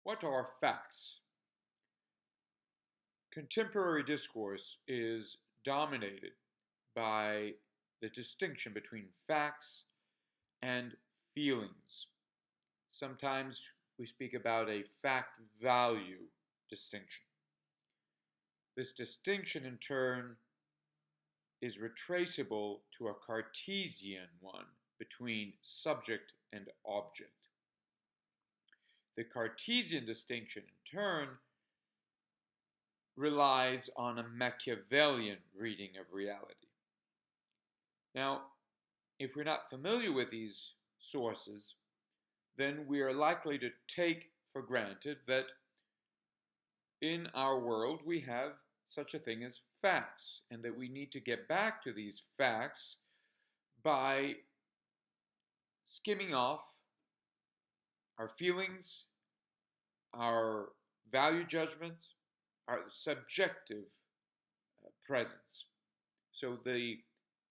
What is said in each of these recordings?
What are facts? Contemporary discourse is dominated by the distinction between facts and feelings. Sometimes we speak about a fact value distinction. This distinction, in turn, is retraceable to a Cartesian one between subject and object. The Cartesian distinction, in turn, relies on a Machiavellian reading of reality. Now, if we're not familiar with these sources, then we are likely to take for granted that in our world we have such a thing as facts, and that we need to get back to these facts by skimming off our feelings, our value judgments, our subjective presence. So the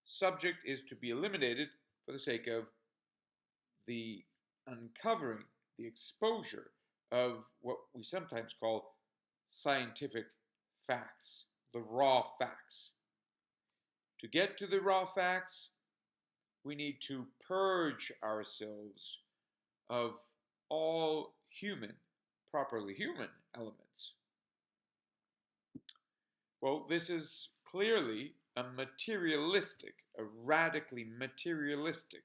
subject is to be eliminated for the sake of the uncovering, the exposure of what we sometimes call scientific facts, the raw facts. To get to the raw facts, we need to purge ourselves of all human, properly human elements. Well, this is clearly a materialistic, a radically materialistic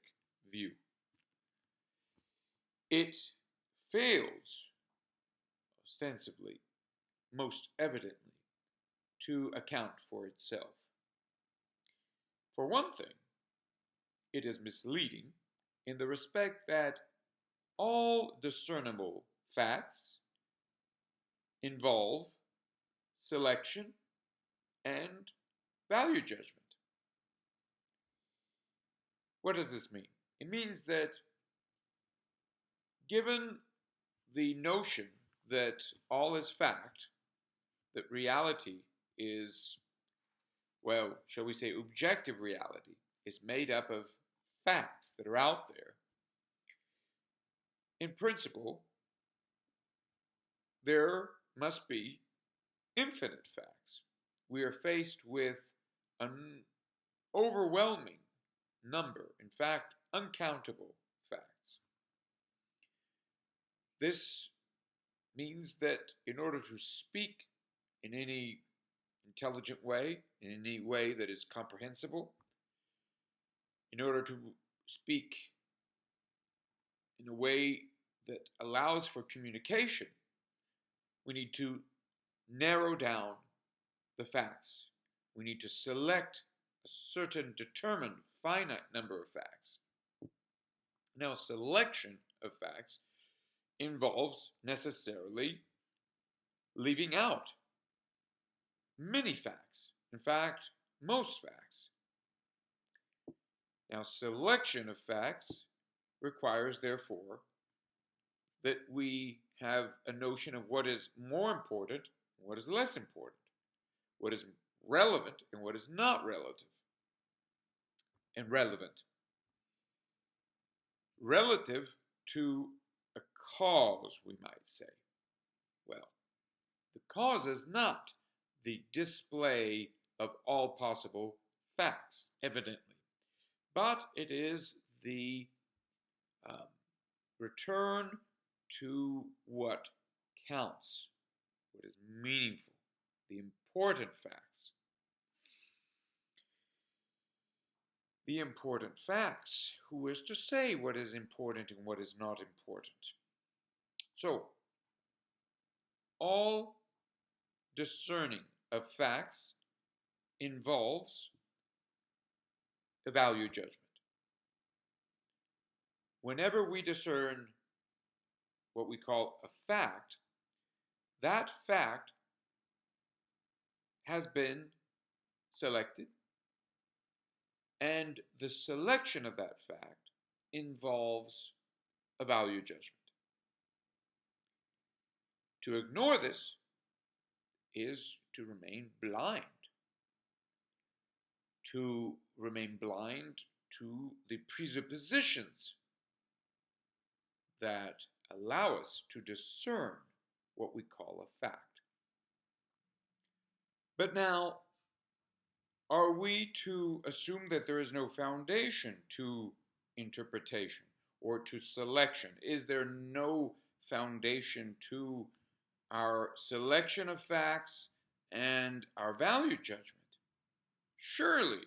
view. It fails, ostensibly, most evidently, to account for itself. For one thing, it is misleading in the respect that all discernible facts involve selection and value judgment. What does this mean? It means that given the notion that all is fact, that reality is, well, shall we say, objective reality is made up of facts that are out there, in principle, there must be infinite facts. We are faced with an overwhelming number, in fact, uncountable facts. This means that in order to speak in any intelligent way, in any way that is comprehensible, in order to speak in a way that allows for communication, we need to narrow down the facts. We need to select a certain determined finite number of facts. Now, selection of facts involves necessarily leaving out many facts. In fact, most facts. Now, selection of facts requires, therefore, that we have a notion of what is more important and what is less important, what is relevant and what is not relative and relevant. Relative to a cause, we might say. Well, the cause is not the display of all possible facts, evidently, but it is the return to what counts, what is meaningful, the important facts. The important facts. Who is to say what is important and what is not important? So, all discerning of facts involves a value judgment. Whenever we discern what we call a fact, that fact has been selected, and the selection of that fact involves a value judgment. To ignore this is to remain blind. To remain blind to the presuppositions that allow us to discern what we call a fact. But now, are we to assume that there is no foundation to interpretation or to selection? Is there no foundation to our selection of facts and our value judgment? Surely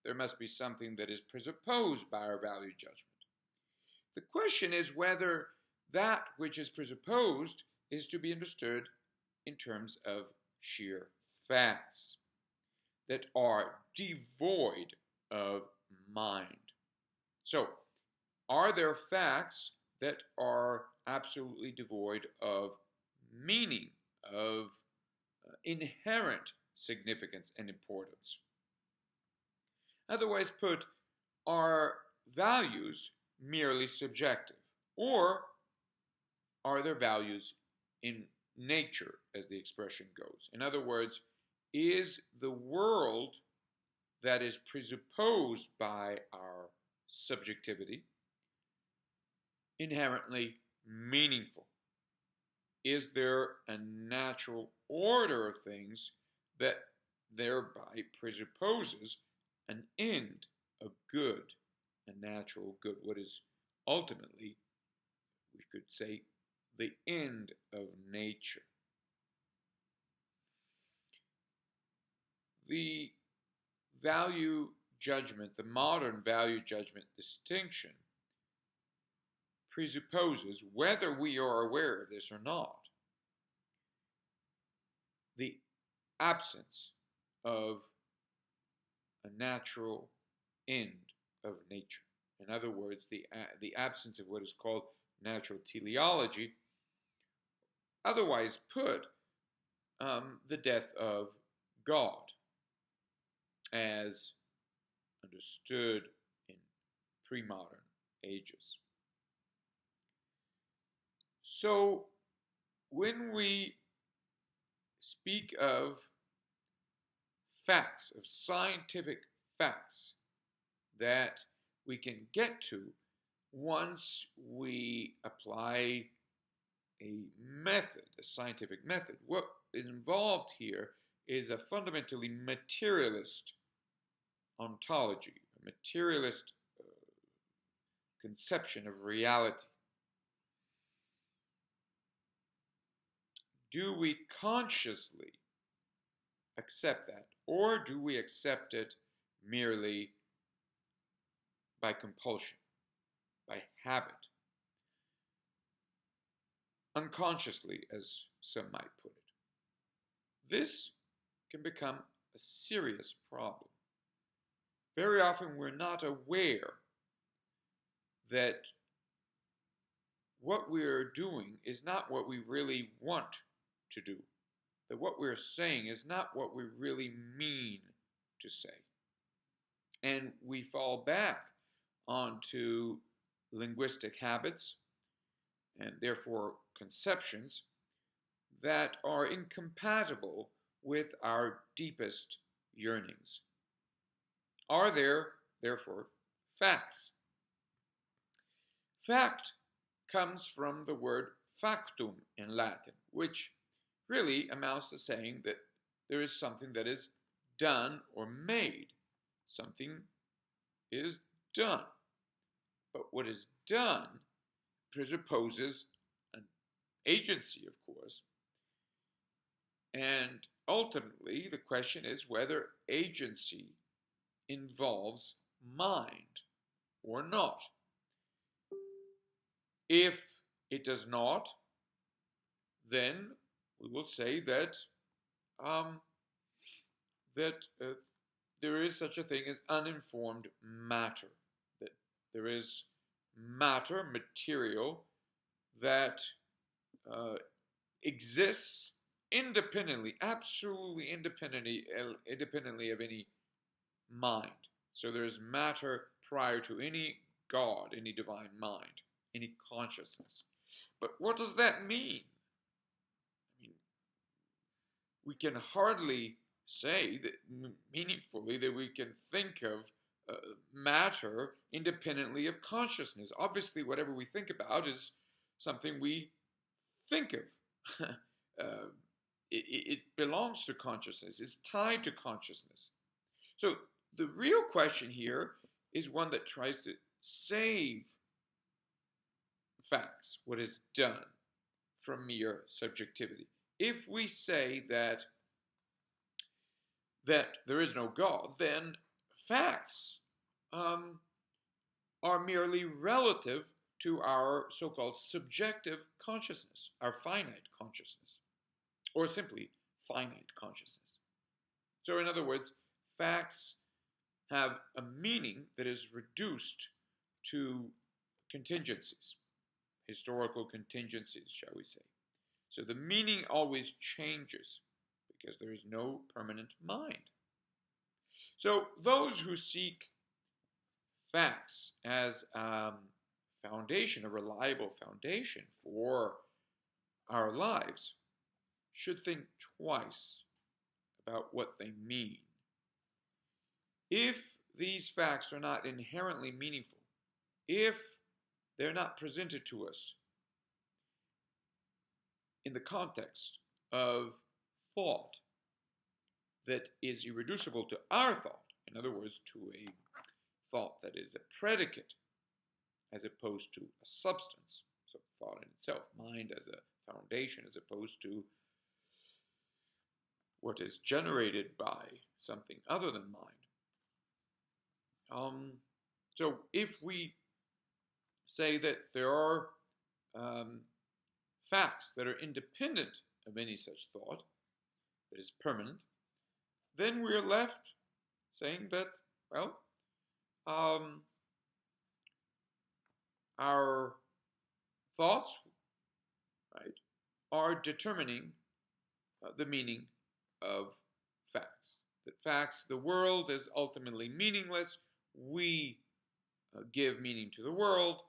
there must be something that is presupposed by our value judgment. The question is whether that which is presupposed is to be understood in terms of sheer facts that are devoid of mind. So, are there facts that are absolutely devoid of meaning, of inherent significance and importance? Otherwise put, are values merely subjective? Or are there values in nature, as the expression goes? In other words, is the world that is presupposed by our subjectivity inherently meaningful? Is there a natural order of things that thereby presupposes an end, a good, a natural good, what is ultimately, we could say, the end of nature? The value judgment, the modern value judgment distinction, presupposes, whether we are aware of this or not, the absence of a natural end of nature. In other words, the absence of what is called natural teleology, otherwise put, the death of God, as understood in pre-modern ages. So, when we speak of facts, of scientific facts that we can get to once we apply a method, a scientific method, what is involved here is a fundamentally materialist ontology, a materialist conception of reality. Do we consciously accept that, or do we accept it merely by compulsion, by habit, unconsciously, as some might put it? This can become a serious problem. Very often we're not aware that what we're doing is not what we really want to do, that what we're saying is not what we really mean to say. And we fall back onto linguistic habits and therefore conceptions that are incompatible with our deepest yearnings. Are there, therefore, facts? Fact comes from the word factum in Latin, which really amounts to saying that there is something that is done or made. Something is done. But what is done presupposes an agency, of course. And ultimately, the question is whether agency involves mind or not. If it does not, then we will say that there is such a thing as uninformed matter, that there is matter, material, that exists independently, absolutely independently of any mind. So there is matter prior to any God, any divine mind, any consciousness. But what does that mean? I mean, we can hardly say that meaningfully that we can think of matter independently of consciousness. Obviously, whatever we think about is something we think of. it belongs to consciousness, it's tied to consciousness. So the real question here is one that tries to save facts, what is done, from mere subjectivity. If we say that there is no God, then facts are merely relative to our so-called subjective consciousness, our finite consciousness, or simply finite consciousness. So in other words, facts have a meaning that is reduced to contingencies, historical contingencies, shall we say. So the meaning always changes because there is no permanent mind. So those who seek facts as a foundation, a reliable foundation for our lives, should think twice about what they mean. If these facts are not inherently meaningful, if they're not presented to us in the context of thought that is irreducible to our thought, in other words, to a thought that is a predicate as opposed to a substance, so thought in itself, mind as a foundation as opposed to what is generated by something other than mind. So if we say that there are facts that are independent of any such thought that is permanent, then we're left saying that, well, our thoughts, right, are determining the meaning of facts. That facts, the world is ultimately meaningless. We give meaning to the world,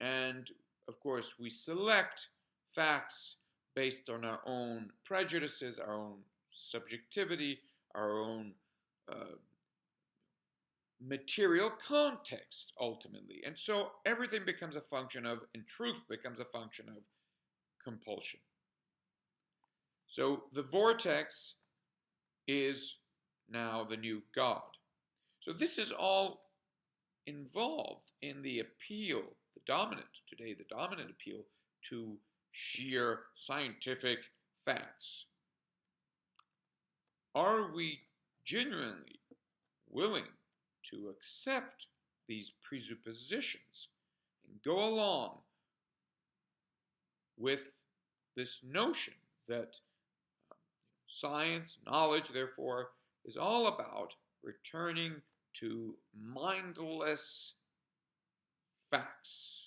and of course we select facts based on our own prejudices, our own subjectivity, our own material context, ultimately. And so everything becomes a function of, and truth becomes a function of, compulsion. So the vortex is now the new God. So this is all involved in the appeal, the dominant appeal to sheer scientific facts. Are we genuinely willing to accept these presuppositions and go along with this notion that science, knowledge, therefore, is all about returning to mindless facts?